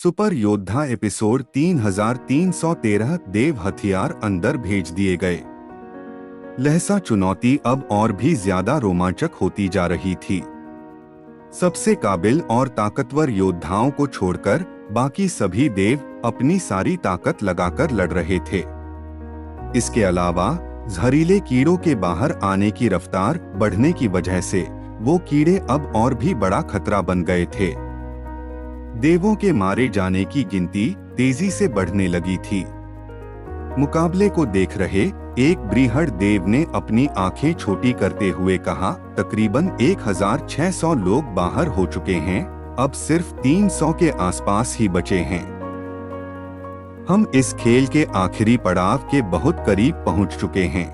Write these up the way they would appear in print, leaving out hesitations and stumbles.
Super योद्धा episode 3313 देव हथियार अंदर भेज दिए गए। लहसा चुनौती अब और भी ज्यादा रोमांचक होती जा रही थी। सबसे काबिल और ताकतवर योद्धाओं को छोड़कर बाकी सभी देव अपनी सारी ताकत लगाकर लड़ रहे थे। इसके अलावा जहरीले कीड़ों के बाहर आने की रफ्तार बढ़ने की वजह से वो कीड़े अब और भी बड़ा खतरा बन गए थे। देवों के मारे जाने की गिनती तेजी से बढ़ने लगी थी। मुकाबले को देख रहे एक ब्रीहड़ देव ने अपनी आंखें छोटी करते हुए कहा, तकरीबन 1600 लोग बाहर हो चुके हैं, अब सिर्फ 300 के आसपास ही बचे हैं। हम इस खेल के आखिरी पड़ाव के बहुत करीब पहुंच चुके हैं।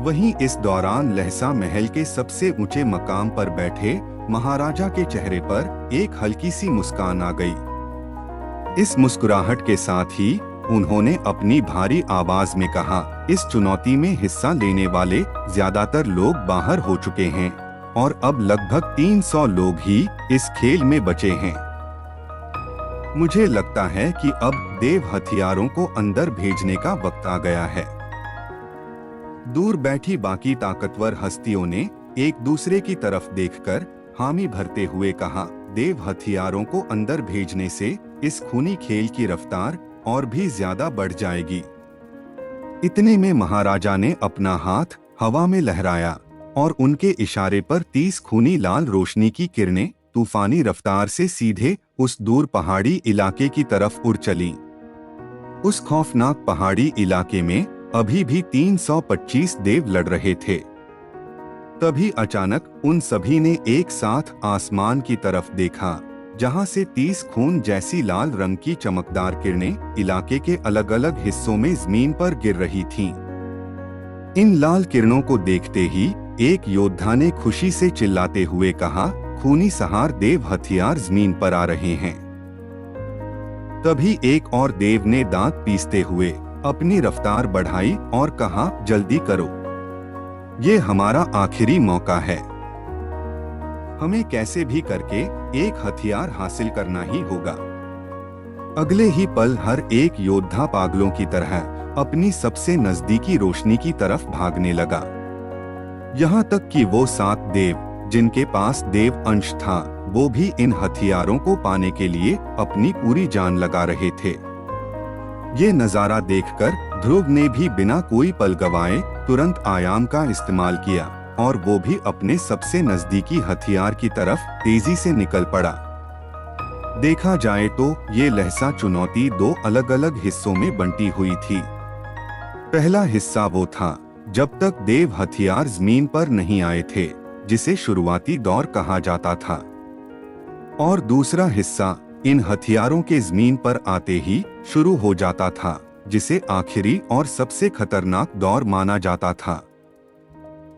वहीं इस दौरान लहसा महल के सबसे ऊंचे मकाम पर बैठे महाराजा के चेहरे पर एक हल्की सी मुस्कान आ गई। इस मुस्कुराहट के साथ ही उन्होंने अपनी भारी आवाज में कहा, इस चुनौती में हिस्सा लेने वाले ज्यादातर लोग बाहर हो चुके हैं और अब लगभग 300 लोग ही इस खेल में बचे हैं। मुझे लगता है कि अब देव हथियारों को अंदर भेजने का वक्त आ गया है। दूर बैठी बाकी ताकतवर हस्तियों ने एक दूसरे की तरफ देखकर हामी भरते हुए कहा, देव हथियारों को अंदर भेजने से इस खूनी खेल की रफ्तार और भी ज्यादा बढ़ जाएगी। इतने में महाराजा ने अपना हाथ हवा में लहराया और उनके इशारे पर 30 खूनी लाल रोशनी की किरणें तूफानी रफ्तार से सीधे उस दूर पहाड़ी इलाके की तरफ उड़ चलीं। उस खौफनाक पहाड़ी इलाके में अभी भी 325 देव लड़ रहे थे। तभी अचानक उन सभी ने एक साथ आसमान की तरफ देखा, जहां से 30 खून जैसी लाल रंग की चमकदार किरणें इलाके के अलग अलग हिस्सों में जमीन पर गिर रही थीं। इन लाल किरणों को देखते ही एक योद्धा ने खुशी से चिल्लाते हुए कहा, खूनी सहार देव हथियार जमीन पर आ रहे हैं। तभी एक और देव ने दांत पीसते हुए अपनी रफ्तार बढ़ाई और कहा, जल्दी करो, ये हमारा आखिरी मौका है। हमें कैसे भी करके एक हथियार हासिल करना ही होगा। अगले ही पल हर एक योद्धा पागलों की तरह अपनी सबसे नजदीकी रोशनी की तरफ भागने लगा। यहाँ तक कि वो 7 देव जिनके पास देव अंश था, वो भी इन हथियारों को पाने के लिए अपनी पूरी जान लगा रहे थे। ये नजारा देखकर ध्रुव ने भी बिना कोई पल गवाए तुरंत आयाम का इस्तेमाल किया और वो भी अपने सबसे नजदीकी हथियार की तरफ तेजी से निकल पड़ा। देखा जाए तो ये लहसा चुनौती 2 अलग अलग हिस्सों में बंटी हुई थी। पहला हिस्सा वो था जब तक देव हथियार जमीन पर नहीं आए थे, जिसे शुरुआती दौर कहा जाता था, और दूसरा हिस्सा इन हथियारों के जमीन पर आते ही शुरू हो जाता था, जिसे आखिरी और सबसे खतरनाक दौर माना जाता था।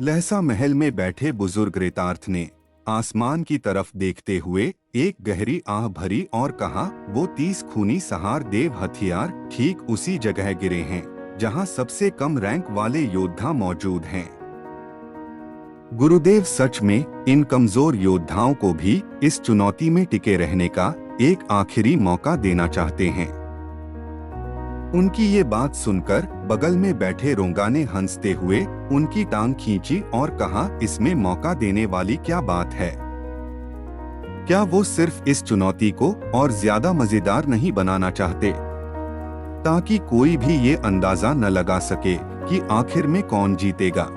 लहसा महल में बैठे बुजुर्ग रेतार्थ ने आसमान की तरफ देखते हुए एक गहरी आह भरी और कहा, वो 30 खूनी सहार देव हथियार ठीक उसी जगह गिरे हैं जहां सबसे कम रैंक वाले योद्धा मौजूद हैं। गुरुदेव सच में इन कमजोर योद्धाओं को भी इस चुनौती में टिके रहने का एक आखिरी मौका देना चाहते हैं। उनकी ये बात सुनकर बगल में बैठे रोंगा ने हंसते हुए उनकी टांग खींची और कहा, इसमें मौका देने वाली क्या बात है? क्या वो सिर्फ इस चुनौती को और ज्यादा मजेदार नहीं बनाना चाहते, ताकि कोई भी ये अंदाजा न लगा सके कि आखिर में कौन जीतेगा?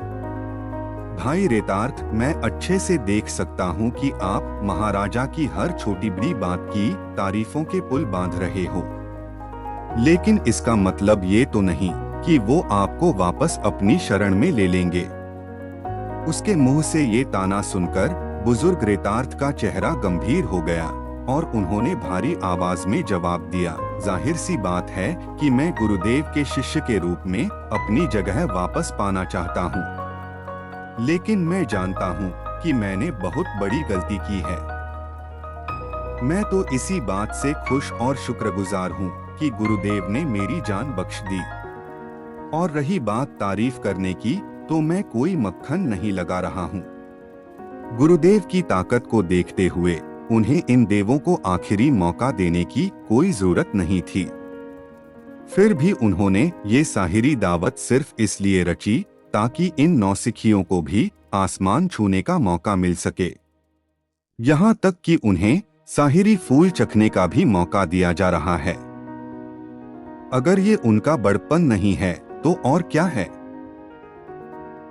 भाई रेतार्थ, मैं अच्छे से देख सकता हूँ कि आप महाराजा की हर छोटी बड़ी बात की तारीफों के पुल बांध रहे हो, लेकिन इसका मतलब ये तो नहीं कि वो आपको वापस अपनी शरण में ले लेंगे। उसके मुंह से ये ताना सुनकर बुजुर्ग रेतार्थ का चेहरा गंभीर हो गया और उन्होंने भारी आवाज में जवाब दिया, जाहिर सी बात है कि मैं गुरुदेव के शिष्य के रूप में अपनी जगह वापस पाना चाहता हूँ, लेकिन मैं जानता हूँ कि मैंने बहुत बड़ी गलती की है। मैं तो इसी बात से खुश और शुक्रगुजार हूँ कि गुरुदेव ने मेरी जान बख्श दी। और रही बात तारीफ करने की, तो मैं कोई मक्खन नहीं लगा रहा हूँ। गुरुदेव की ताकत को देखते हुए उन्हें इन देवों को आखिरी मौका देने की कोई जरूरत नहीं थी। फिर भी उन्होंने ये साहिरी दावत सिर्फ इसलिए रची ताकि इन नौसिखियों को भी आसमान छूने का मौका मिल सके। यहाँ तक कि उन्हें साहिरी फूल चखने का भी मौका दिया जा रहा है। अगर ये उनका बड़पन नहीं है तो और क्या है?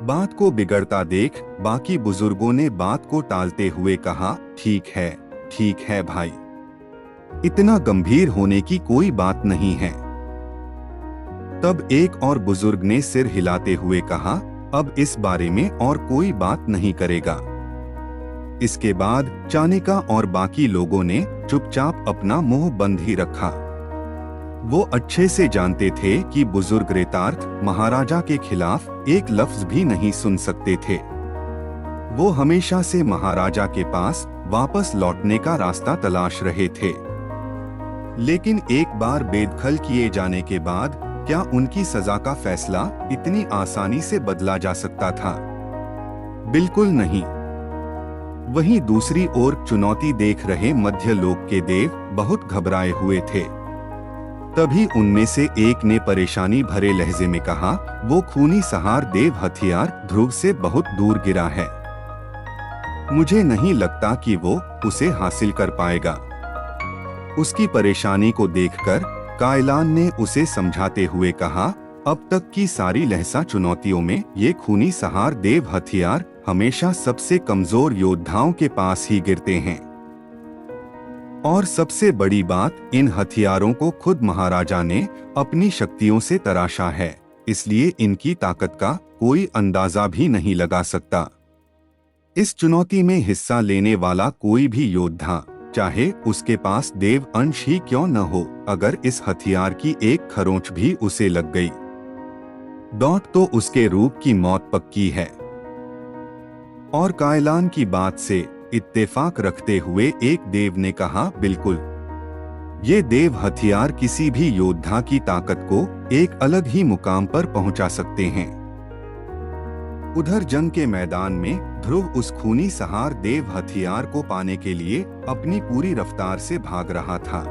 बात को बिगड़ता देख बाकी बुजुर्गों ने बात को टालते हुए कहा, ठीक है भाई, इतना गंभीर होने की कोई बात नहीं है। तब एक और बुजुर्ग ने सिर हिलाते हुए कहा, अब इस बारे में और कोई बात नहीं करेगा। इसके बाद चाणिका और बाकी लोगों ने चुपचाप अपना मुंह बंद ही रखा। वो अच्छे से जानते थे कि बुजुर्ग रेतार्थ महाराजा के खिलाफ एक लफ्ज भी नहीं सुन सकते थे। वो हमेशा से महाराजा के पास वापस लौटने का रास्ता तलाश रहे थे। लेकिन एक बार बेदखल किए जाने के बाद क्या उनकी सजा का फैसला इतनी आसानी से बदला जा सकता था? बिल्कुल नहीं। वहीं दूसरी ओर चुनौती देख रहे मध्य लोक के देव बहुत घबराए हुए थे। तभी उनमें से एक ने परेशानी भरे लहजे में कहा, वो खूनी सहार देव हथियार ध्रुव से बहुत दूर गिरा है। मुझे नहीं लगता कि वो उसे हासिल कर पाएगा। उसकी परेशानी को देखकर कायलान ने उसे समझाते हुए कहा, अब तक की सारी लहसा चुनौतियों में ये खूनी सहार देव हथियार हमेशा सबसे कमजोर योद्धाओं के पास ही गिरते हैं। और सबसे बड़ी बात, इन हथियारों को खुद महाराजा ने अपनी शक्तियों से तराशा है, इसलिए इनकी ताकत का कोई अंदाजा भी नहीं लगा सकता। इस चुनौती में हिस्सा लेने वाला कोई भी योद्धा, चाहे उसके पास देव अंश ही क्यों न हो, अगर इस हथियार की एक खरोंच भी उसे लग गई तो उसके रूप की मौत पक्की है। और कायलान की बात से इत्तेफाक रखते हुए एक देव ने कहा, बिल्कुल, ये देव हथियार किसी भी योद्धा की ताकत को एक अलग ही मुकाम पर पहुंचा सकते हैं। उधर जंग के मैदान में ध्रुव उस खूनी सहार देव हथियार को पाने के लिए अपनी पूरी रफ्तार से भाग रहा था।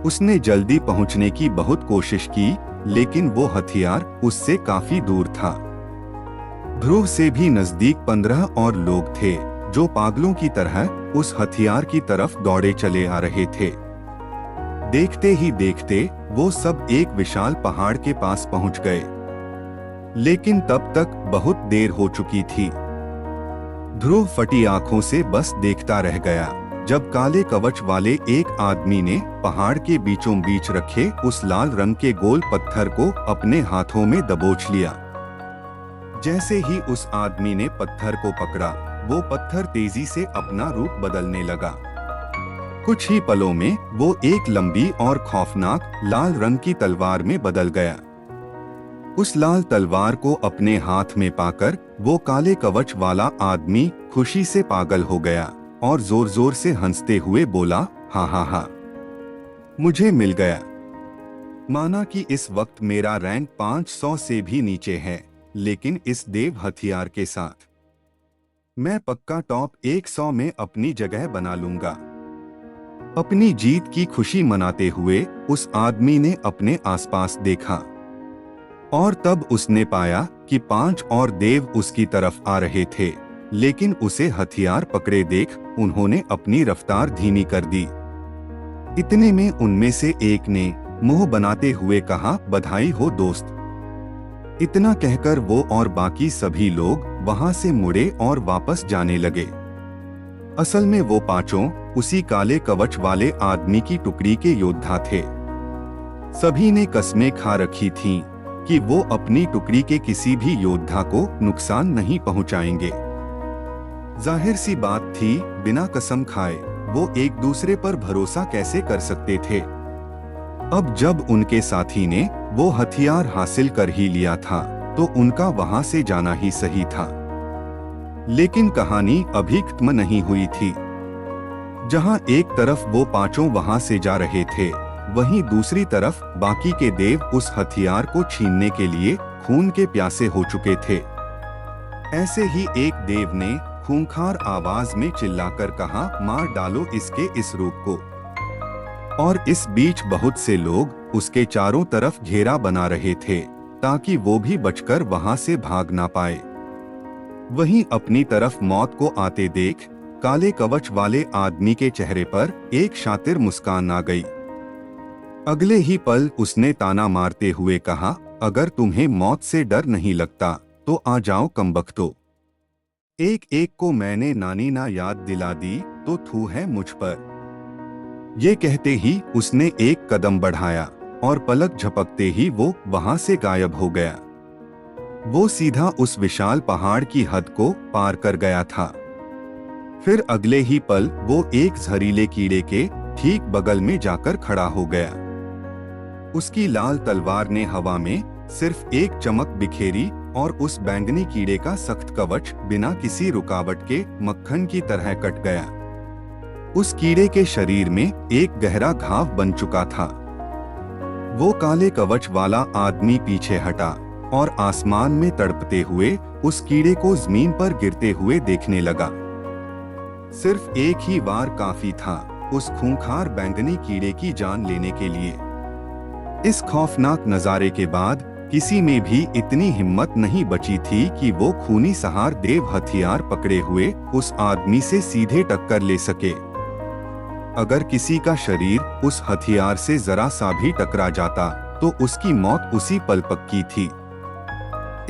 उसने जल्दी पहुंचने की बहुत कोशिश की, लेकिन वो हथियार उससे काफी दूर था। ध्रुव से भी नजदीक 15 और लोग थे जो पागलों की तरह उस हथियार की तरफ दौड़े चले आ रहे थे। देखते ही देखते वो सब एक विशाल पहाड़ के पास पहुंच गए, लेकिन तब तक बहुत देर हो चुकी थी। ध्रुव फटी आंखों से बस देखता रह गया जब काले कवच वाले एक आदमी ने पहाड़ के बीचों बीच रखे उस लाल रंग के गोल पत्थर को अपने हाथों में दबोच लिया। जैसे ही उस आदमी ने पत्थर को पकड़ा, वो पत्थर तेजी से अपना रूप बदलने लगा। कुछ ही पलों में वो एक लंबी और खौफनाक लाल रंग की तलवार में बदल गया। उस लाल तलवार को अपने हाथ में पाकर वो काले कवच वाला आदमी खुशी से पागल हो गया और जोर जोर से हंसते हुए बोला, हा हा हा, मुझे मिल गया। माना कि इस वक्त मेरा रैंक 500 से भी नीचे है, लेकिन इस देव हथियार के साथ मैं पक्का टॉप 100 में अपनी जगह बना लूंगा। अपनी जीत की खुशी मनाते हुए उस आदमी ने अपने आसपास देखा और तब उसने पाया कि 5 और देव उसकी तरफ आ रहे थे, लेकिन उसे हथियार पकड़े देख उन्होंने अपनी रफ्तार धीमी कर दी। इतने में उनमें से एक ने मुंह बनाते हुए कहा, बधाई हो दोस्त। इतना कहकर वो और बाकी सभी लोग वहां से मुड़े और वापस जाने लगे। असल में वो पांचों उसी काले कवच वाले आदमी की टुकड़ी के योद्धा थे। सभी ने कस्में खा रखी थीं कि वो अपनी टुकड़ी के किसी भी योद्धा को नुकसान नहीं पहुंचाएंगे। जाहिर सी बात थी, बिना कसम खाए वो एक दूसरे पर भरोसा कैसे कर सकते थे। अब जब उनके साथी ने वो हथियार हासिल कर ही लिया था तो उनका वहां से जाना ही सही था। लेकिन कहानी अभी खत्म नहीं हुई थी। जहां एक तरफ वो पांचों वहां से जा रहे थे, वहीं दूसरी तरफ बाकी के देव उस हथियार को छीनने के लिए खून के प्यासे हो चुके थे। ऐसे ही एक देव ने खूंखार आवाज में चिल्लाकर कहा, मार डालो इसके इस रूप को। और इस बीच बहुत से लोग उसके चारों तरफ घेरा बना रहे थे ताकि वो भी बचकर वहां से भाग ना पाए। वहीं अपनी तरफ मौत को आते देख काले कवच वाले आदमी के चेहरे पर एक शातिर मुस्कान आ गई। अगले ही पल उसने ताना मारते हुए कहा, अगर तुम्हें मौत से डर नहीं लगता तो आ जाओ कमबख्तो। एक एक को मैंने नानी ना याद दिला दी तो थू है मुझ पर। ये कहते ही उसने एक कदम बढ़ाया और पलक झपकते ही वो वहां से गायब हो गया। वो सीधा उस विशाल पहाड़ की हद को पार कर गया था। फिर अगले ही पल वो एक जहरीले कीड़े के ठीक बगल में जाकर खड़ा हो गया। उसकी लाल तलवार ने हवा में सिर्फ एक चमक बिखेरी और उस बैंगनी कीड़े का सख्त कवच बिना किसी रुकावट के मक्खन की तरह कट गया। उस कीड़े के शरीर में एक गहरा घाव बन चुका था। वो काले कवच वाला आदमी पीछे हटा और आसमान में तड़पते हुए उस कीड़े को जमीन पर गिरते हुए देखने लगा। सिर्फ एक ही वार काफी था उस खूंखार बैंगनी कीड़े की जान लेने के लिए। इस खौफनाक नजारे के बाद किसी में भी इतनी हिम्मत नहीं बची थी कि वो खूनी सहार देव हथियार पकड़े हुए उस आदमी से सीधे टक्कर ले सके। अगर किसी का शरीर उस हथियार से जरा सा भी टकरा जाता तो उसकी मौत उसी पल पक्की थी।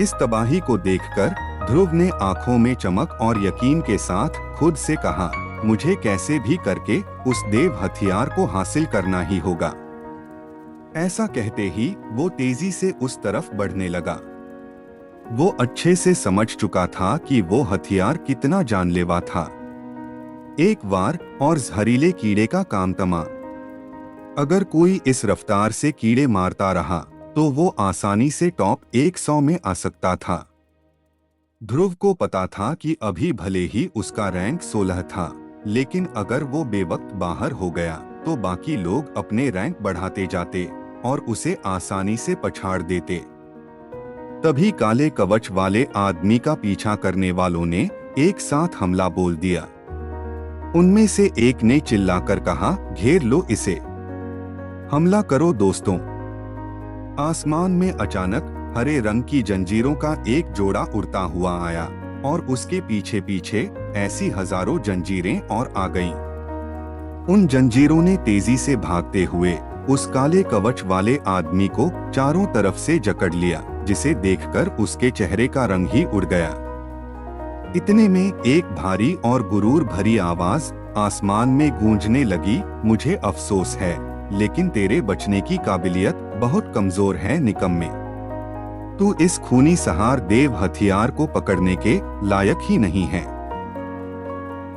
इस तबाही को देखकर ध्रुव ने आंखों में चमक और यकीन के साथ खुद से कहा, मुझे कैसे भी करके उस देव हथियार को हासिल करना ही होगा। ऐसा कहते ही वो तेजी से उस तरफ बढ़ने लगा। वो अच्छे से समझ चुका था कि वो हथियार कितना जानलेवा था। एक वार और जहरीले कीड़े का काम तमाम। अगर कोई इस रफ्तार से कीड़े मारता रहा तो वो आसानी से टॉप 100 में आ सकता था। ध्रुव को पता था कि अभी भले ही उसका रैंक 16 था, लेकिन अगर वो बेवक्त बाहर हो गया तो बाकी लोग अपने रैंक बढ़ाते जाते और उसे आसानी से पछाड़ देते। तभी काले कवच वाले आदमी का पीछा करने वालों ने एक साथ हमला बोल दिया। उनमें से एक ने चिल्लाकर कहा, घेर लो इसे, हमला करो दोस्तों। आसमान में अचानक हरे रंग की जंजीरों का एक जोड़ा उड़ता हुआ आया और उसके पीछे पीछे ऐसी हजारों जंजीरें और आ गईं। उन जंजीरों ने तेजी से भागते हुए उस काले कवच वाले आदमी को चारों तरफ से जकड़ लिया, जिसे देखकर उसके चेहरे का रंग ही उड़ गया। इतने में एक भारी और गुरूर भरी आवाज आसमान में गूंजने लगी, मुझे अफसोस है लेकिन तेरे बचने की काबिलियत बहुत कमजोर है निकम्मे। तू इस खूनी सहार देव हथियार को पकड़ने के लायक ही नहीं है।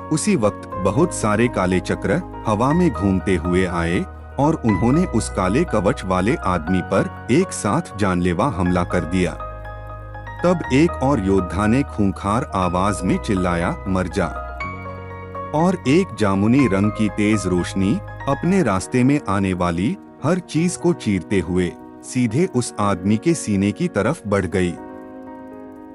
उसी वक्त बहुत सारे काले चक्र हवा में घूमते हुए आए और उन्होंने उस काले कवच वाले आदमी पर एक साथ जानलेवा हमला कर दिया। तब एक और योद्धा ने खूंखार आवाज में चिल्लाया, मर जा। और एक जामुनी रंग की तेज रोशनी अपने रास्ते में आने वाली हर चीज को चीरते हुए सीधे उस आदमी के सीने की तरफ बढ़ गई।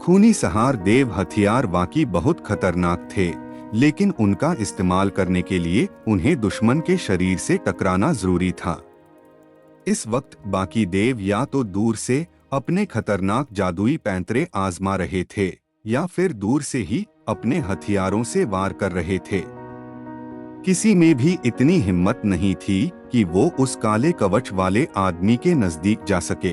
खूनी सहार देव हथियार वाकई बहुत खतरनाक थे, लेकिन उनका इस्तेमाल करने के लिए उन्हें दुश्मन के शरीर से टकराना जरूरी था। इस वक्त बाकी देव या तो दूर से अपने खतरनाक जादुई पैंतरे आजमा रहे थे या फिर दूर से ही अपने हथियारों से वार कर रहे थे। किसी में भी इतनी हिम्मत नहीं थी कि वो उस काले कवच वाले आदमी के नजदीक जा सके।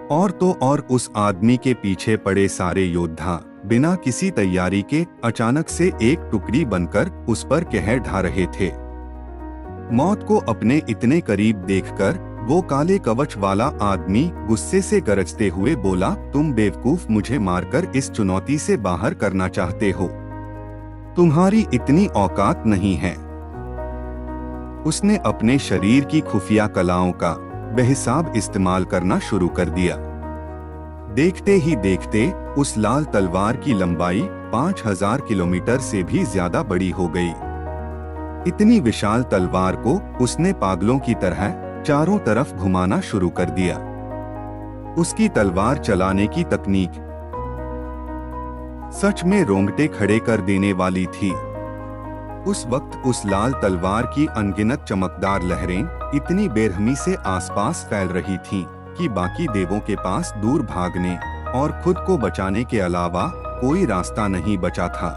और तो और उस आदमी के पीछे पड़े सारे योद्धा बिना किसी तैयारी के अचानक से एक टुकड़ी बनकर उस पर कहर ढा रहे थे। मौत को अपने इतने करीब देखकर वो काले कवच वाला आदमी गुस्से से गरजते हुए बोला, तुम बेवकूफ, मुझे मारकर इस चुनौती से बाहर करना चाहते हो? तुम्हारी इतनी औकात नहीं है। उसने अपने शरीर की खुफिया कलाओं का बेहिसाब इस्तेमाल करना शुरू कर दिया। देखते ही देखते उस लाल तलवार की लंबाई 5000 किलोमीटर से भी ज्यादा बड़ी हो गई। इतनी विशाल तलवार को उसने पागलों की तरह चारों तरफ घुमाना शुरू कर दिया। उसकी तलवार चलाने की तकनीक सच में रोंगटे खड़े कर देने वाली थी। उस वक्त उस लाल तलवार की अनगिनत चमकदार लहरें इतनी बेरहमी से आसपास फैल रही थीं कि बाकी देवों के पास दूर भागने और खुद को बचाने के अलावा कोई रास्ता नहीं बचा था।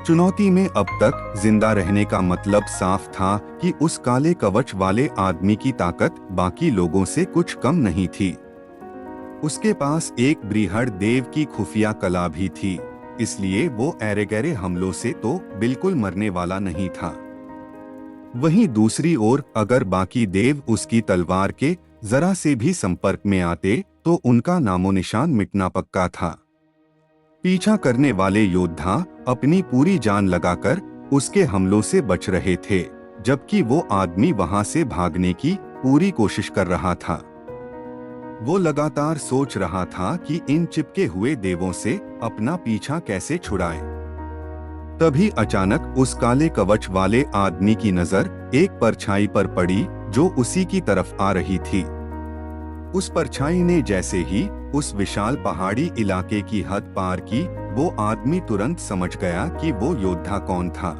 चुनौती में अब तक जिंदा रहने का मतलब साफ था कि उस काले कवच वाले आदमी की ताकत बाकी लोगों से कुछ कम नहीं थी। उसके पास एक बृहद देव की खुफिया कला भी थी, इसलिए वो ऐरे गैरे हमलों से तो बिल्कुल मरने वाला नहीं था। वहीं दूसरी ओर अगर बाकी देव उसकी तलवार के जरा से भी संपर्क में आते तो उनका नामो निशान मिटना पक्का था। पीछा करने वाले योद्धा अपनी पूरी जान लगाकर उसके हमलों से बच रहे थे, जबकि वो आदमी वहां से भागने की पूरी कोशिश कर रहा था। वो लगातार सोच रहा था कि इन चिपके हुए देवों से अपना पीछा कैसे छुड़ाए। तभी अचानक उस काले कवच वाले आदमी की नजर एक परछाई पर पड़ी जो उसी की तरफ आ रही थी। उस परछाई ने जैसे ही उस विशाल पहाड़ी इलाके की हद पार की, वो आदमी तुरंत समझ गया कि वो योद्धा कौन था।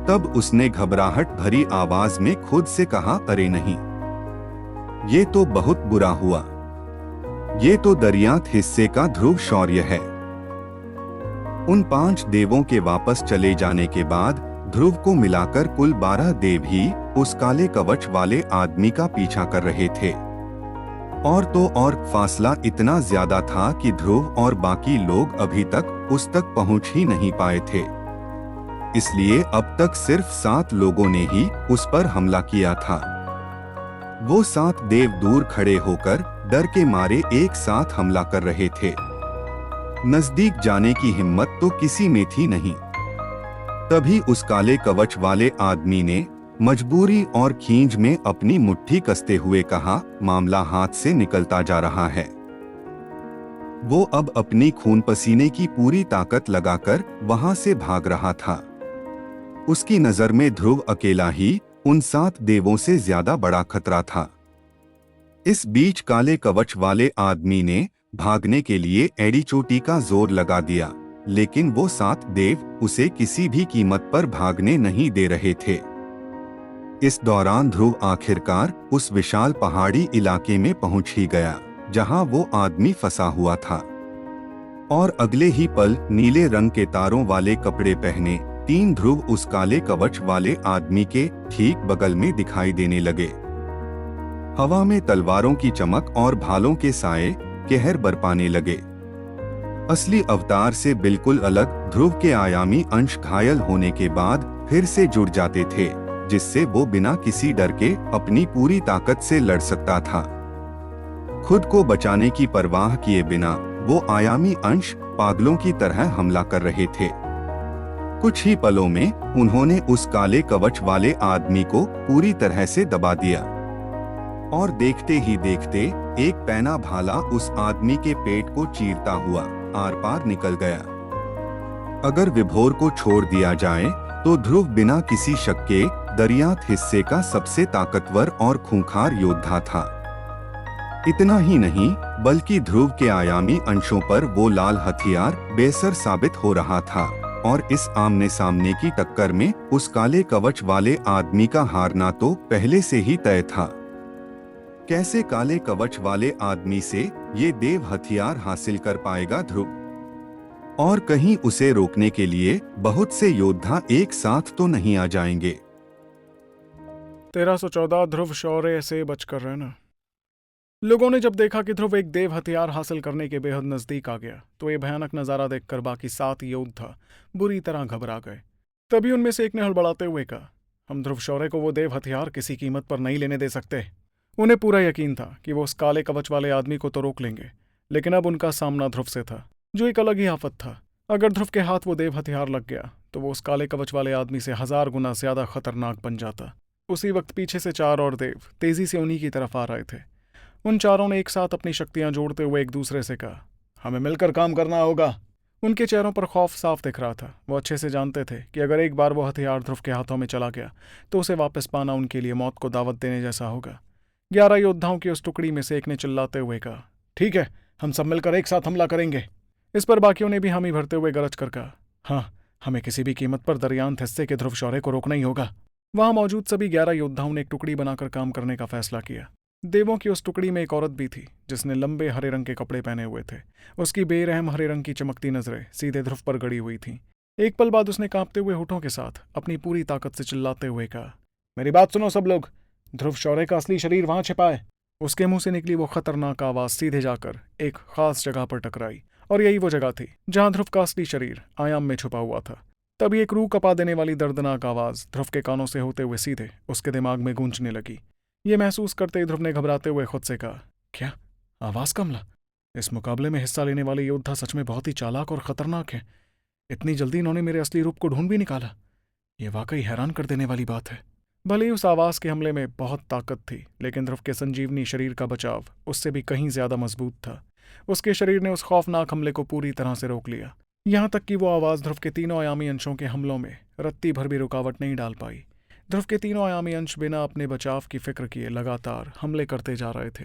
तब उसने घबराहट भरी आवाज में खुद से कहा, अरे नहीं, ये तो बहुत बुरा हुआ। ये तो दरियात हिस्से का ध्रुव शौर्य है। उन 5 देवों के वापस चले जाने के बाद ध्रुव को मिलाकर कुल 12 देव ही उस काले कवच वाले आदमी का पीछा कर रहे थे। और तो और फासला इतना ज्यादा था कि ध्रुव और बाकी लोग अभी तक उस तक पहुंच ही नहीं पाए थे। इसलिए अब तक सिर्फ 7 लोगों ने ही उस पर हमला किया था। वो 7 देव दूर खड़े होकर डर के मारे एक साथ हमला कर रहे थे। नजदीक जाने की हिम्मत तो किसी में थी नहीं। तभी उस काले कवच वाले आदमी ने मजबूरी और खींच में अपनी मुट्ठी कसते हुए कहा, मामला हाथ से निकलता जा रहा है। वो अब अपनी खून पसीने की पूरी ताकत लगाकर वहां से भाग रहा था। उसकी नजर में ध्रुव अकेला ही उन 7 देवों से ज्यादा बड़ा खतरा था। इस बीच काले कवच वाले आदमी ने भागने के लिए एड़ी चोटी का जोर लगा दिया, लेकिन वो 7 देव उसे किसी भी कीमत पर भागने नहीं दे रहे थे। इस दौरान ध्रुव आखिरकार उस विशाल पहाड़ी इलाके में पहुंच ही गया जहां वो आदमी फंसा हुआ था। और अगले ही पल नीले रंग के तारों वाले कपड़े पहने 3 ध्रुव उस काले कवच वाले आदमी के ठीक बगल में दिखाई देने लगे। हवा में तलवारों की चमक और भालों के साए कहर बरपाने लगे। असली अवतार से बिल्कुल अलग ध्रुव के आयामी अंश घायल होने के बाद फिर से जुड़ जाते थे, जिससे वो बिना किसी डर के अपनी पूरी ताकत से लड़ सकता था। खुद को बचाने की परवाह किए बिना वो आयामी अंश पागलों की तरह हमला कर रहे थे। कुछ ही पलों में उन्होंने उस काले कवच वाले आदमी को पूरी तरह से दबा दिया। और देखते ही देखते एक पैना भाला उस आदमी के पेट को चीरता हुआ आर पार निकल गया। अगर विभोर को छोड़ दिया जाए तो ध्रुव बिना किसी शक के दरियात हिस्से का सबसे ताकतवर और खूंखार योद्धा था। इतना ही नहीं बल्कि ध्रुव के आयामी अंशों पर वो लाल हथियार बेसर साबित हो रहा था। और इस आमने सामने की टक्कर में उस काले कवच वाले आदमी का हारना तो पहले से ही तय था। कैसे काले कवच वाले आदमी से ये देव हथियार हासिल कर पाएगा ध्रुव? और कहीं उसे रोकने के लिए बहुत से योद्धा एक साथ तो नहीं आ जाएंगे। 1314 ध्रुव शौर्य से बचकर रहना। लोगों ने जब देखा कि ध्रुव एक देव हथियार हासिल करने के बेहद नजदीक आ गया तो ये भयानक नजारा देखकर बाकी 7 योद्धा बुरी तरह घबरा गए। तभी उनमें से एक ने हड़बड़ाते हुए कहा, हम ध्रुव शौर्य को वो देव हथियार किसी कीमत पर नहीं लेने दे सकते। उन्हें पूरा यकीन था कि वो उस काले कवच वाले आदमी को तो रोक लेंगे, लेकिन अब उनका सामना ध्रुव से था, जो एक अलग ही आफत था। अगर ध्रुव के हाथ वो देव हथियार लग गया तो वो उस काले कवच वाले आदमी से 1000 गुना ज्यादा खतरनाक बन जाता। उसी वक्त पीछे से 4 और देव तेजी से उन्हीं की तरफ आ रहे थे। उन चारों ने एक साथ अपनी शक्तियां जोड़ते हुए एक दूसरे से कहा, हमें मिलकर काम करना होगा। उनके चेहरों पर खौफ साफ दिख रहा था। वो अच्छे से जानते थे कि अगर एक बार वो हथियार ध्रुव के हाथों में चला गया तो उसे वापस पाना उनके लिए मौत को दावत देने जैसा होगा। 11 योद्धाओं की उस टुकड़ी में से एक ने चिल्लाते हुए कहा, ठीक है, हम सब मिलकर एक साथ हमला करेंगे। इस पर बाकियों ने भी हामी भरते हुए गरज कर कहा, हाँ, हमें किसी भी कीमत पर दरियांत हिस्से के ध्रुव शौर्य को रोकना ही होगा। वहां मौजूद सभी 11 योद्धाओं ने एक टुकड़ी बनाकर काम करने का फैसला किया। देवों की उस टुकड़ी में एक औरत भी थी जिसने लंबे हरे रंग के कपड़े पहने हुए थे। उसकी बेरहम हरे रंग की चमकती नजरें सीधे ध्रुव पर गड़ी हुई थीं। एक पल बाद उसने कांपते हुए होठों के साथ अपनी पूरी ताकत से चिल्लाते हुए कहा, मेरी बात सुनो सब लोग, ध्रुव शौर्य का असली शरीर वहां छिपा है। उसके मुंह से निकली वो खतरनाक आवाज सीधे जाकर एक खास जगह पर टकराई, और यही वो जगह थी जहां ध्रुव का असली शरीर आयाम में छुपा हुआ था। तभी एक रूह कपा देने वाली दर्दनाक आवाज ध्रुव के कानों से होते हुए सीधे उसके दिमाग में गूंजने लगी। ये महसूस करते ही ध्रुव ने घबराते हुए खुद से कहा, क्या आवाज कमला? इस मुकाबले में हिस्सा लेने वाले योद्धा सच में बहुत ही चालाक और खतरनाक है। इतनी जल्दी इन्होंने मेरे असली रूप को ढूंढ भी निकाला। ये वाकई हैरान कर देने वाली बात है। भले ही उस आवाज के हमले में बहुत ताकत थी, लेकिन ध्रुव के संजीवनी शरीर का बचाव उससे भी कहीं ज्यादा मजबूत था। उसके शरीर ने उस खौफनाक हमले को पूरी तरह से रोक लिया। यहां तक कि वो आवाज ध्रुव के तीनों आयामी अंशों के हमलों में रत्ती भर भी रुकावट नहीं डाल पाई। ध्रुव के तीनों आयामी अंश बिना अपने बचाव की फिक्र किए लगातार हमले करते जा रहे थे।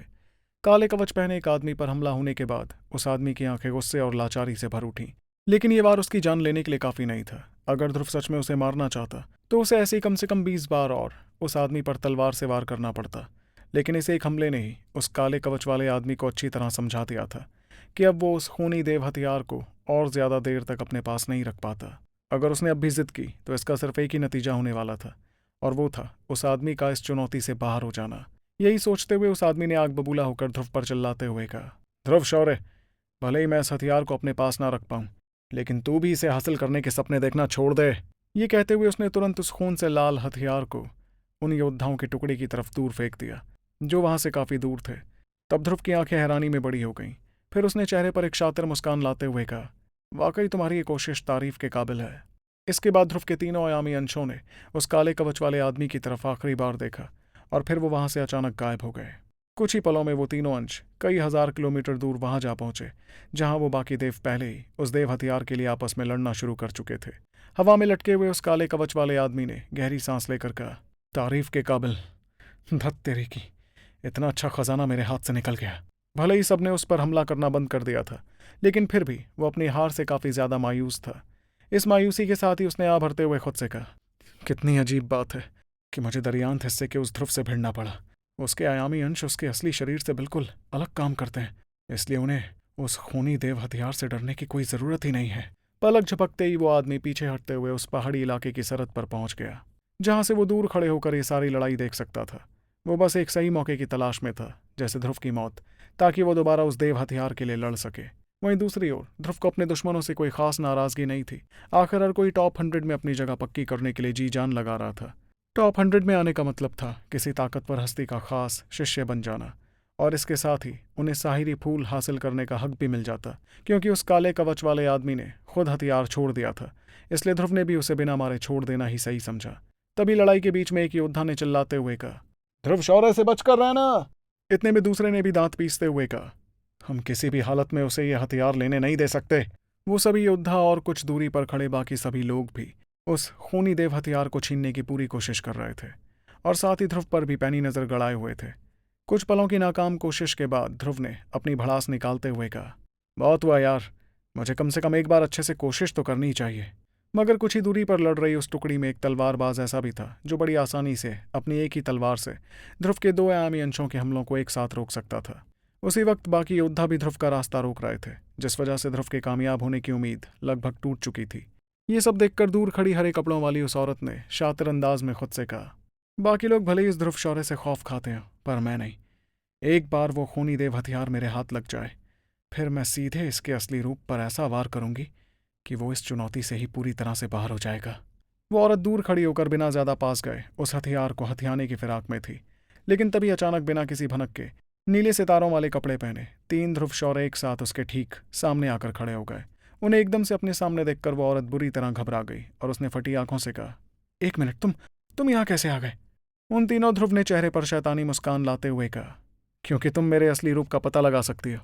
काले कवच पहने एक आदमी पर हमला होने के बाद उस आदमी की आंखें गुस्से और लाचारी से भर उठीं। लेकिन ये वार उसकी जान लेने के लिए काफी नहीं था। अगर ध्रुव सच में उसे मारना चाहता तो उसे ऐसे ही कम से कम 20 बार और उस आदमी पर तलवार से वार करना पड़ता। लेकिन इस एक हमले ने ही उस काले कवच वाले आदमी को अच्छी तरह समझा दिया था कि अब वो उस खूनी देव हथियार को और ज्यादा देर तक अपने पास नहीं रख पाता। अगर उसने अब भी जिद की तो इसका सिर्फ एक ही नतीजा होने वाला था, और वो था उस आदमी का इस चुनौती से बाहर हो जाना। यही सोचते हुए उस आदमी ने आग बबूला होकर ध्रुव पर चिल्लाते हुए कहा, ध्रुव शौर्य, भले ही मैं इस हथियार को अपने पास ना रख पाऊं, लेकिन तू भी इसे हासिल करने के सपने देखना छोड़ दे। ये कहते हुए उसने तुरंत उस खून से लाल हथियार को उन योद्धाओं की टुकड़ी की तरफ दूर फेंक दिया जो वहां से काफी दूर थे। तब ध्रुव की आंखें हैरानी में बड़ी हो गईं। फिर उसने चेहरे पर एक शातिर मुस्कान लाते हुए कहा, वाकई तुम्हारी ये कोशिश तारीफ के काबिल है। इसके बाद ध्रुव के तीनों आयामी अंशों ने उस काले कवच वाले आदमी की तरफ आखिरी बार देखा, और फिर वो वहां से अचानक गायब हो गए। कुछ ही पलों में वो तीनों अंश कई हजार किलोमीटर दूर वहां जा पहुंचे जहां वो बाकी देव पहले ही उस देव हथियार के लिए आपस में लड़ना शुरू कर चुके थे। हवा में लटके हुए उस काले कवच वाले आदमी ने गहरी सांस लेकर कहा, तारीफ के काबिल, धत तेरी की, इतना अच्छा खजाना मेरे हाथ से निकल गया। भले ही सबने उस पर हमला करना बंद कर दिया था, लेकिन फिर भी वो अपनी हार से काफी ज्यादा मायूस था। इस मायूसी के साथ ही उसने आ भरते हुए खुद से कहा, कितनी अजीब बात है कि मुझे दरियांत हिस्से के उस ध्रुव से भिड़ना पड़ा। उसके आयामी अंश उसके असली शरीर से बिल्कुल अलग काम करते हैं, इसलिए उन्हें उस खूनी देव हथियार से डरने की कोई जरूरत ही नहीं है। पलक झपकते ही वो आदमी पीछे हटते हुए उस पहाड़ी इलाके की सरहद पर पहुंच गया जहां से वो दूर खड़े होकर ये सारी लड़ाई देख सकता था। वो बस एक सही मौके की तलाश में था, जैसे ध्रुव की मौत, ताकि वो दोबारा उस देव हथियार के लिए लड़ सके। वहीं दूसरी ओर ध्रुव को अपने दुश्मनों से कोई खास नाराजगी नहीं थी। आखिर हर कोई टॉप 100 में अपनी जगह पक्की करने के लिए जी जान लगा रहा था। टॉप 100 में आने का मतलब था किसी ताकतवर हस्ती का खास शिष्य बन जाना, और इसके साथ ही उन्हें साहिरी फूल हासिल करने का हक भी मिल जाता, क्योंकि उस काले कवच वाले आदमी ने खुद हथियार छोड़ दिया था। इसलिए ध्रुव ने भी उसे बिना मारे छोड़ देना ही सही समझा। तभी लड़ाई के बीच में एक योद्धा ने चिल्लाते हुए कहा, ध्रुव शौर्य से बचकर रहना। इतने में दूसरे ने भी दांत पीसते हुए कहा, हम किसी भी हालत में उसे यह हथियार लेने नहीं दे सकते। वो सभी योद्धा और कुछ दूरी पर खड़े बाकी सभी लोग भी उस खूनी देव हथियार को छीनने की पूरी कोशिश कर रहे थे, और साथ ही ध्रुव पर भी पैनी नजर गड़ाए हुए थे। कुछ पलों की नाकाम कोशिश के बाद ध्रुव ने अपनी भड़ास निकालते हुए कहा, बहुत हुआ यार, मुझे कम से कम एक बार अच्छे से कोशिश तो करनी चाहिए। मगर कुछ ही दूरी पर लड़ रही उस टुकड़ी में एक तलवारबाज ऐसा भी था जो बड़ी आसानी से अपनी एक ही तलवार से ध्रुव के 2 आयामी अंशों के हमलों को एक साथ रोक सकता था। उसी वक्त बाकी योद्धा भी ध्रुव का रास्ता रोक रहे थे, जिस वजह से ध्रुव के कामयाब होने की उम्मीद लगभग टूट चुकी थी। ये सब देखकर दूर खड़ी हरे कपड़ों वाली उस औरत ने शातिर अंदाज में खुद से कहा, बाकी लोग भले ही इस ध्रुव शौर्य से खौफ खाते हैं, पर मैं नहीं। एक बार वो खूनी देव हथियार मेरे हाथ लग जाए, फिर मैं सीधे इसके असली रूप पर ऐसा वार करूंगी कि वो इस चुनौती से ही पूरी तरह से बाहर हो जाएगा। वो औरत दूर खड़ी होकर बिना ज्यादा पास गए उस हथियार को हथियाने की फिराक में थी, लेकिन तभी अचानक बिना किसी भनक के नीले सितारों वाले कपड़े पहने 3 ध्रुव शौर्य एक साथ उसके ठीक सामने आकर खड़े हो गए। उन्हें एकदम से अपने सामने देखकर वो औरत बुरी तरह घबरा गई और उसने फटी आंखों से कहा, एक मिनट, तुम यहाँ कैसे आ गए? उन तीनों ध्रुव ने चेहरे पर शैतानी मुस्कान लाते हुए कहा, क्योंकि तुम मेरे असली रूप का पता लगा सकती हो,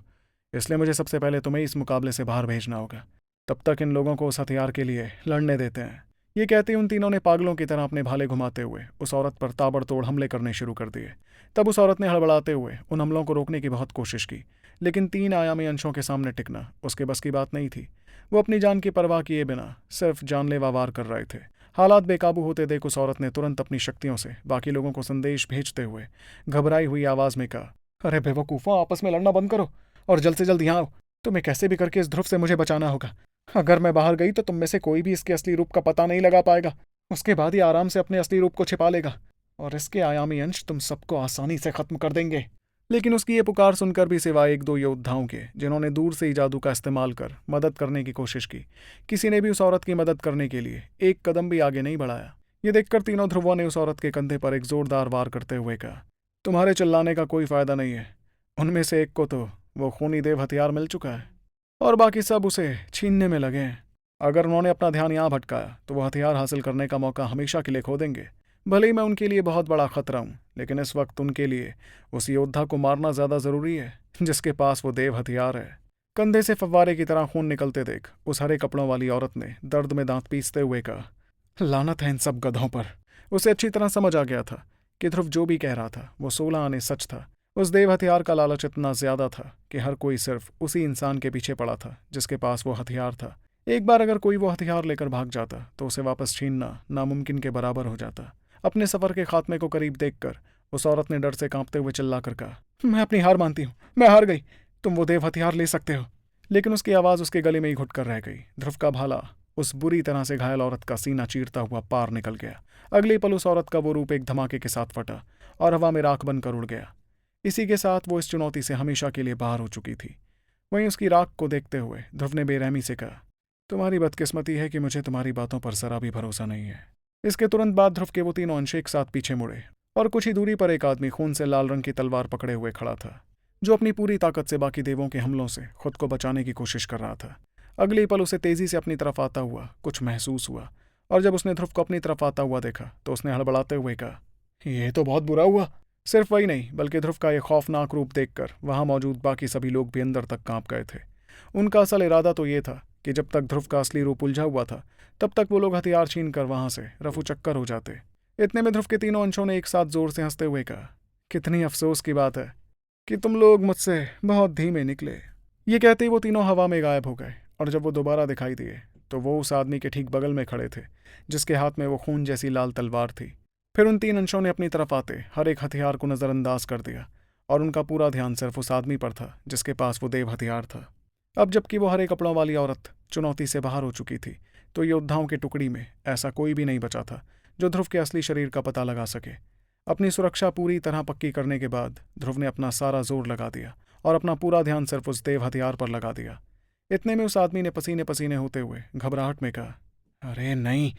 इसलिए मुझे सबसे पहले तुम्हें इस मुकाबले से बाहर भेजना होगा। तब तक इन लोगों को उस हथियार के लिए लड़ने देते हैं। ये कहते उन तीनों ने पागलों की तरह अपने भाले घुमाते हुए उस औरत पर ताबड़तोड़ हमले करने शुरू कर दिए। तब उस औरत ने हड़बड़ाते हुए उन हमलों को रोकने की बहुत कोशिश की, लेकिन 3 आयामी अंशों के सामने टिकना उसके बस की बात नहीं थी। वो अपनी जान की परवाह किए बिना सिर्फ जानलेवा वार कर रहे थे। हालात बेकाबू होते देख उस औरत ने तुरंत अपनी शक्तियों से बाकी लोगों को संदेश भेजते हुए घबराई हुई आवाज में कहा, अरे बेवकूफों, आपस में लड़ना बंद करो और जल्द से जल्द यहाँ आओ। तुम्हें कैसे भी करके इस ध्रुव से मुझे बचाना होगा। अगर मैं बाहर गई तो तुम में से कोई भी इसके असली रूप का पता नहीं लगा पाएगा। उसके बाद ही आराम से अपने असली रूप को छिपा लेगा और इसके आयामी अंश तुम सबको आसानी से खत्म कर देंगे। लेकिन उसकी ये पुकार सुनकर भी सिवाय 1-2 योद्धाओं के जिन्होंने दूर से ही जादू का इस्तेमाल कर मदद करने की कोशिश की, किसी ने भी उस औरत की मदद करने के लिए एक कदम भी आगे नहीं बढ़ाया। ये देखकर तीनों ध्रुवों ने उस औरत के कंधे पर एक जोरदार वार करते हुए कहा, तुम्हारे चिल्लाने का कोई फायदा नहीं है। उनमें से एक को तो वो खूनी देव हथियार मिल चुका है और बाकी सब उसे छीनने में लगे हैं। अगर उन्होंने अपना ध्यान यहाँ भटकाया तो वो हथियार हासिल करने का मौका हमेशा के लिए खो देंगे। भले ही मैं उनके लिए बहुत बड़ा खतरा हूँ, लेकिन इस वक्त उनके लिए उस योद्धा को मारना ज्यादा जरूरी है जिसके पास वो देव हथियार है। कंधे से फव्वारे की तरह खून निकलते देख उस हरे कपड़ों वाली औरत ने दर्द में दांत पीसते हुए कहा, लानत है इन सब गधों पर। उसे अच्छी तरह समझ आ गया था कि ध्रुव जो भी कह रहा था वो 16 आने सच था। उस देव हथियार का लालच इतना ज्यादा था कि हर कोई सिर्फ उसी इंसान के पीछे पड़ा था जिसके पास वो हथियार था। एक बार अगर कोई वो हथियार लेकर भाग जाता तो उसे वापस छीनना नामुमकिन के बराबर हो जाता। अपने सफर के खात्मे को करीब देखकर उस औरत ने डर से कांपते हुए चिल्लाकर कहा, मैं अपनी हार मानती हूँ, मैं हार गई। तुम वो देव हथियार ले सकते हो। लेकिन उसकी आवाज उसके गले में ही घुट कर रह गई। ध्रुव का भाला उस बुरी तरह से घायल औरत का सीना चीरता हुआ पार निकल गया। अगले पल उस औरत का वो रूप एक धमाके के साथ फटा और हवा में राख बनकर उड़ गया। इसी के साथ वो इस चुनौती से हमेशा के लिए बाहर हो चुकी थी। वहीं उसकी राख को देखते हुए ध्रुव ने बेरहमी से कहा, तुम्हारी बदकिस्मती है कि मुझे तुम्हारी बातों पर जरा भी भरोसा नहीं है। इसके तुरंत बाद ध्रुव के वो तीनों अंश एक साथ पीछे मुड़े और कुछ ही दूरी पर एक आदमी खून से लाल रंग की तलवार पकड़े हुए खड़ा था, जो अपनी पूरी ताकत से बाकी देवों के हमलों से खुद को बचाने की कोशिश कर रहा था। अगले पल उसे तेजी से अपनी तरफ आता हुआ कुछ महसूस हुआ और जब उसने ध्रुव को अपनी तरफ आता हुआ देखा तो उसने हड़बड़ाते हुए कहा, यह तो बहुत बुरा हुआ। सिर्फ वही नहीं बल्कि ध्रुव का यह खौफनाक रूप देखकर वहां मौजूद बाकी सभी लोग भी अंदर तक कांप गए थे। उनका असल इरादा तो ये था कि जब तक ध्रुव का असली रूप उलझा हुआ था तब तक वो लोग हथियार छीन कर वहां से रफू चक्कर हो जाते। इतने में ध्रुव के तीनों अंशों ने एक साथ जोर से हंसते हुए कहा, कितनी अफसोस की बात है कि तुम लोग मुझसे बहुत धीमे निकले। ये कहते ही वो तीनों हवा में गायब हो गए और जब वो दोबारा दिखाई दिए तो वो उस आदमी के ठीक बगल में खड़े थे जिसके हाथ में वो खून जैसी लाल तलवार थी। फिर उन 3 अंशों ने अपनी तरफ आते हर एक हथियार को नजरअंदाज कर दिया और उनका पूरा ध्यान सिर्फ उस आदमी पर था जिसके पास वो देव हथियार था। अब जबकि वो हरे कपड़ों वाली औरत चुनौती से बाहर हो चुकी थी तो योद्धाओं की टुकड़ी में ऐसा कोई भी नहीं बचा था जो ध्रुव के असली शरीर का पता लगा सके। अपनी सुरक्षा पूरी तरह पक्की करने के बाद ध्रुव ने अपना सारा जोर लगा दिया और अपना पूरा ध्यान सिर्फ उस देव हथियार पर लगा दिया। इतने में उस आदमी ने पसीने पसीने होते हुए घबराहट में कहा, अरे नहीं,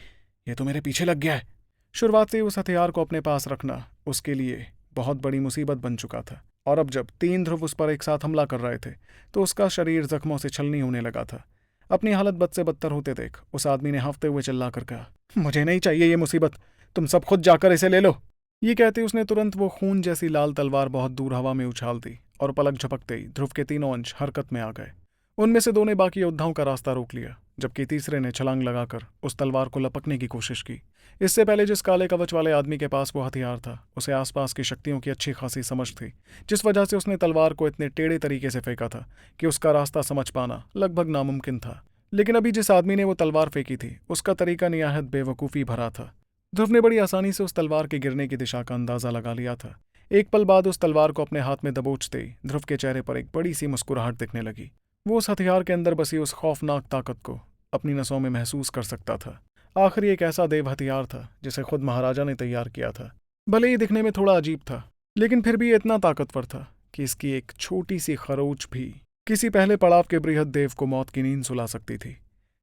ये तो मेरे पीछे लग गया है। शुरुआत से ही उस हथियार को अपने पास रखना उसके लिए बहुत बड़ी मुसीबत बन चुका था और अब जब 3 ध्रुव उस पर एक साथ हमला कर रहे थे तो उसका शरीर जख्मों से छलनी होने लगा था। अपनी हालत बद से बदतर होते देख उस आदमी ने हाँफते हुए चिल्ला कर कहा, मुझे नहीं चाहिए ये मुसीबत, तुम सब खुद जाकर इसे ले लो। ये कहते उसने तुरंत वो खून जैसी लाल तलवार बहुत दूर हवा में उछाल दी और पलक झपकते ही ध्रुव के तीनों अंश हरकत में आ गए। उनमें से 2 ने बाकी योद्धाओं का रास्ता रोक लिया जबकि तीसरे ने छलांग लगाकर उस तलवार को लपकने की कोशिश की। इससे पहले जिस काले कवच वाले आदमी के पास वो हथियार था उसे आसपास की शक्तियों की अच्छी खासी समझ थी, जिस वजह से उसने तलवार को इतने टेढ़े तरीके से फेंका था कि उसका रास्ता समझ पाना लगभग नामुमकिन था। लेकिन अभी जिस आदमी ने वो तलवार फेंकी थी उसका तरीका निहायत बेवकूफ़ी भरा था। ध्रुव ने बड़ी आसानी से उस तलवार के गिरने की दिशा का अंदाजा लगा लिया था। एक पल बाद उस तलवार को अपने हाथ में दबोचते ही ध्रुव के चेहरे पर एक बड़ी सी मुस्कुराहट दिखने लगी। वो उस हथियार के अंदर बसी उस खौफनाक ताकत को अपनी नसों में महसूस कर सकता था। आखिर एक ऐसा देव हथियार था जिसे खुद महाराजा ने तैयार किया था। भले ही दिखने में थोड़ा अजीब था लेकिन फिर भी इतना ताकतवर था कि इसकी एक छोटी सी खरोच भी किसी पहले पड़ाव के बृहद देव को मौत की नींद सुला सकती थी।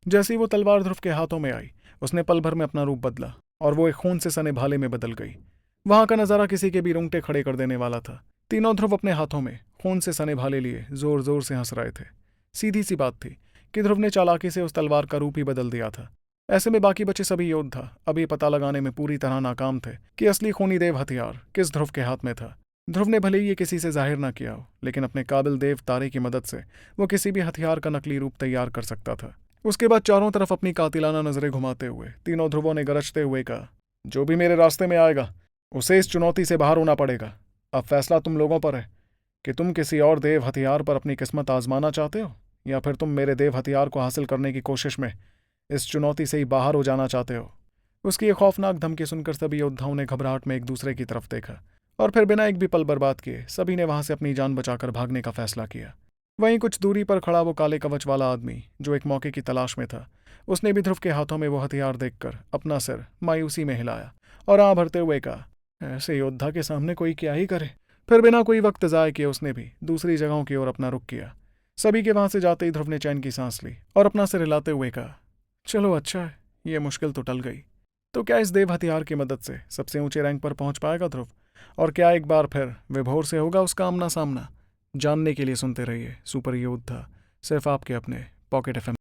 जैसे ही वो तलवार ध्रुव के हाथों में आई उसने पल भर में अपना रूप बदला और वो एक खून से सने भाले में बदल गई। वहां का नजारा किसी के भी रोंगटे खड़े कर देने वाला था। तीनों ध्रुव अपने हाथों में खून से सने भाले लिए जोर जोर से हंस रहे थे। सीधी सी बात थी कि ध्रुव ने चालाकी से उस तलवार का रूप ही बदल दिया था। ऐसे में बाकी बचे सभी योद्धा अब ये पता लगाने में पूरी तरह नाकाम थे कि असली खूनी देव हथियार किस ध्रुव के हाथ में था। ध्रुव ने भले ही ये किसी से जाहिर ना किया हो लेकिन अपने काबिल देव तारे की मदद से वो किसी भी हथियार का नकली रूप तैयार कर सकता था। उसके बाद चारों तरफ अपनी कातिलाना नजरें घुमाते हुए तीनों ध्रुवों ने गरजते हुए कहा, जो भी मेरे रास्ते में आएगा उसे इस चुनौती से बाहर होना पड़ेगा। अब फैसला तुम लोगों पर है कि तुम किसी और देव हथियार पर अपनी किस्मत आजमाना चाहते हो या फिर तुम मेरे देव हथियार को हासिल करने की कोशिश में इस चुनौती से ही बाहर हो जाना चाहते हो। उसकी ये खौफनाक धमकी सुनकर सभी योद्धाओं ने घबराहट में एक दूसरे की तरफ देखा और फिर बिना एक भी पल बर्बाद किए सभी ने वहां से अपनी जान बचाकर भागने का फैसला किया। वहीं कुछ दूरी पर खड़ा वो काले कवच वाला आदमी जो एक मौके की तलाश में था, उसने भी ध्रुव के हाथों में वो हथियार देखकर अपना सिर मायूसी में हिलाया और आं भरते हुए कहा, ऐसे योद्धा के सामने कोई क्या ही करे। फिर बिना कोई वक्त ज़ाय किए उसने भी दूसरी जगहों की ओर अपना रुख किया। सभी के वहां से जाते ही ध्रुव ने चैन की सांस ली और अपना सिर हिलाते हुए कहा, चलो अच्छा है, ये मुश्किल तो टल गई। तो क्या इस देव हथियार की मदद से सबसे ऊंचे रैंक पर पहुंच पाएगा ध्रुव, और क्या एक बार फिर विभोर से होगा उसका आमना सामना? जानने के लिए सुनते रहिए सुपर योद्धा, सिर्फ आपके अपने पॉकेट एफएम।